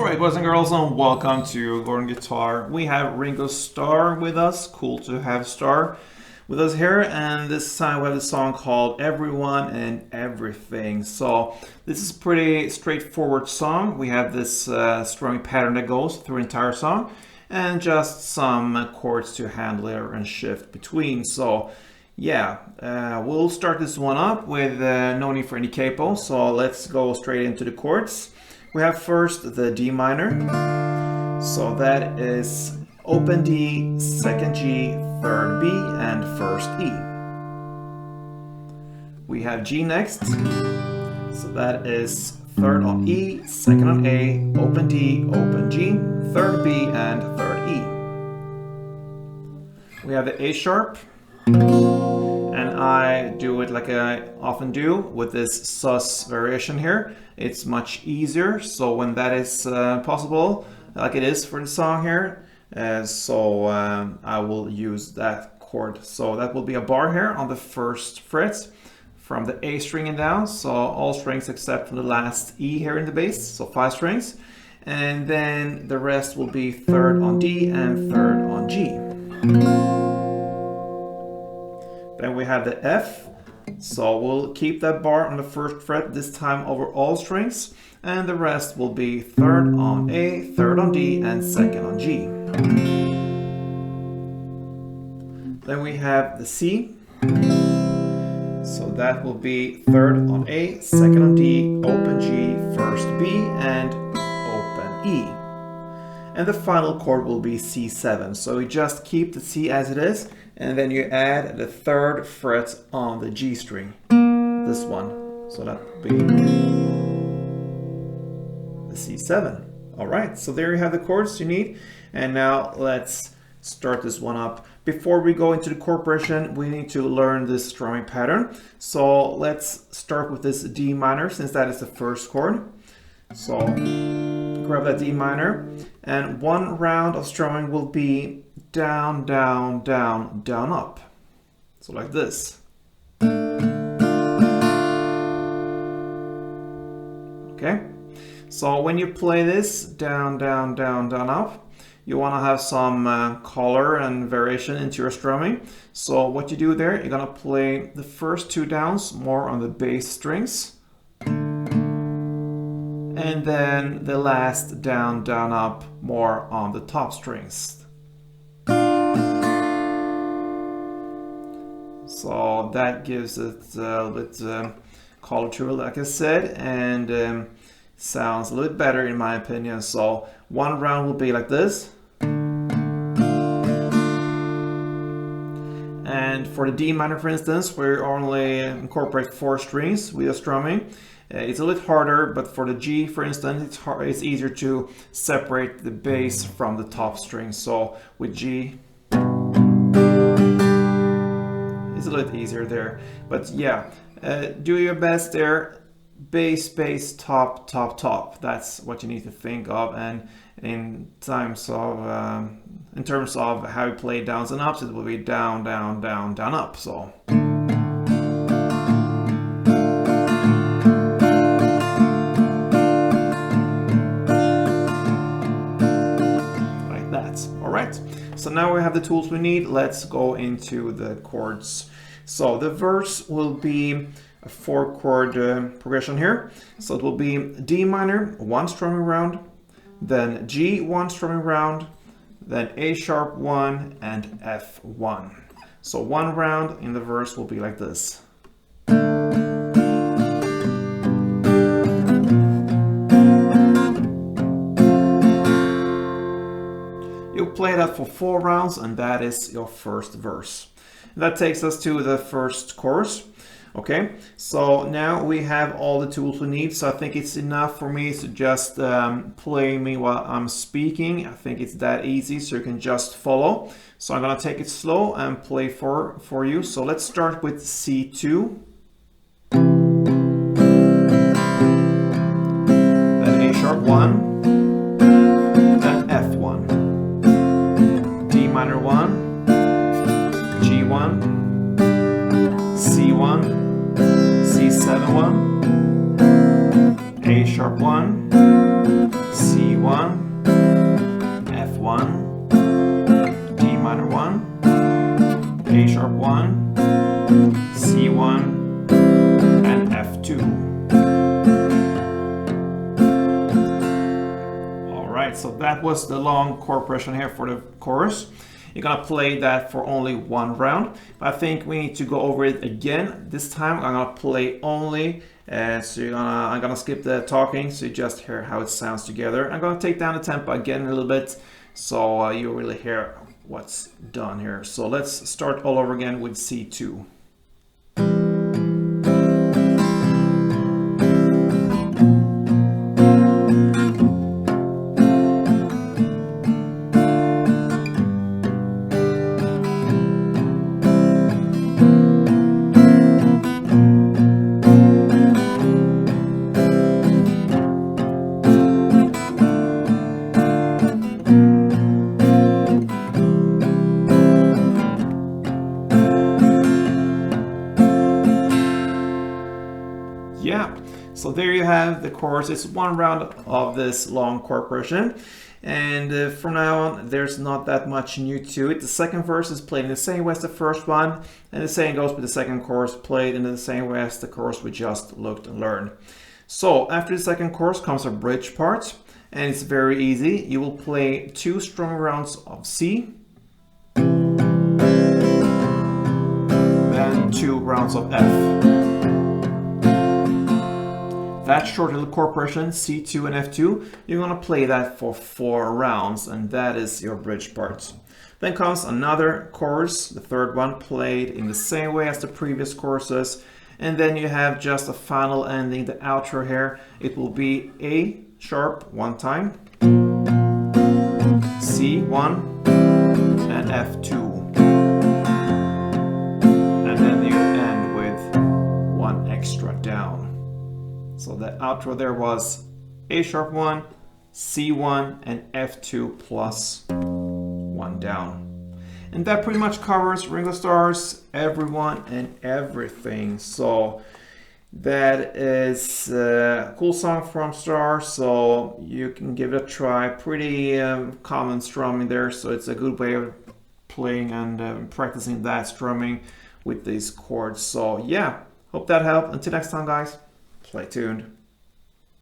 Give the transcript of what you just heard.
Alright, boys and girls, and welcome to Gordon Guitar. We have Ringo Starr with us. Cool to have Starr with us here. And this time we have the song called Everyone and Everything. So this is a pretty straightforward song. We have this strumming pattern that goes through the entire song, and just some chords to handle here and shift between. So yeah, we'll start this one up with no need for any capo. So let's go straight into the chords. We have first the D minor, so that is open D, second G, third B, and first E. We have G next, so that is third on E, second on A, open D, open G, third B, and third E. We have the A sharp, and I do it like I often do with this sus variation here. It's much easier, so when that is possible, like it is for the song here, I will use that chord. So that will be a bar here on the first fret from the A string and down, so all strings except for the last E here in the bass, so 5 strings. And then the rest will be third on D and third on G. Then we have the F, so we'll keep that bar on the first fret this time over all strings, and the rest will be third on A, third on D, and second on G. Then we have the C, so that will be third on A, second on D, open G, first B, and open E. And the final chord will be C7, so we just keep the C as it is, and then you add the third fret on the G string, this one, so that will be the C7. Alright, so there you have the chords you need, and now let's start this one up. Before we go into the chord progression, we need to learn this strumming pattern, so let's start with this D minor, since that is the first chord. So grab that D minor, and one round of strumming will be down, down, down, down, up. So like this. Okay? So when you play this down, down, down, down, up, you want to have some color and variation into your strumming. So what you do there, you're going to play the first 2 downs more on the bass strings, and then the last down, down, up more on the top strings. So that gives it a little bit color to it, like I said, and sounds a little bit better in my opinion. So one round will be like this. And for the D minor, for instance, we only incorporate 4 strings with the strumming. It's a little harder, but for the G, for instance, it's easier to separate the bass from the top string. So with G, it's a little easier there. But yeah, do your best there. Bass, bass, top, top, top. That's what you need to think of. And in terms of how you play downs and ups, it will be down, down, down, down, up. So. So now we have the tools we need. Let's go into the chords. So the verse will be a 4-chord progression here. So it will be D minor, 1 strumming round, then G, 1 strumming round, then A sharp 1, and F1. So 1 round in the verse will be like this. Play that for 4 rounds, and that is your first verse. That takes us to the first chorus. Okay, so now we have all the tools we need, so I think it's enough for me to just play me while I'm speaking. I think it's that easy, so you can just follow. So I'm gonna take it slow and play for you. So let's start with C2, then A sharp 1, then F1. D minor 1, G1, C1, C7 1, A sharp 1, C1, right, so that was the long chord progression here for the chorus. You're gonna play that for only one round, but I think we need to go over it again. This time I'm gonna play only, I'm gonna skip the talking, so you just hear how it sounds together. I'm gonna take down the tempo again a little bit, so you really hear what's done here. So let's start all over again with C2. Yeah, so there you have the chorus. It's one round of this long chord progression, and from now on there's not that much new to it. The second verse is played in the same way as the first one, and the same goes with the second chorus, played in the same way as the chorus we just looked and learned. So after the second chorus comes a bridge part, and it's very easy. You will play 2 strung rounds of C, then 2 rounds of F. That short little chord progression, C2 and F2, you're gonna play that for 4 rounds, and that is your bridge part. Then comes another chorus, the third one, played in the same way as the previous choruses, and then you have just a final ending, the outro here. It will be A sharp 1 time, C1, and F2. And then you end with 1 extra down. So the outro there was A sharp 1, C1, and F2 plus 1 down. And that pretty much covers Ringo Starr's Everyone and Everything. So that is a cool song from Starr, so you can give it a try. Pretty common strumming there, so it's a good way of playing and practicing that strumming with these chords. So yeah, hope that helped. Until next time, guys. Stay tuned.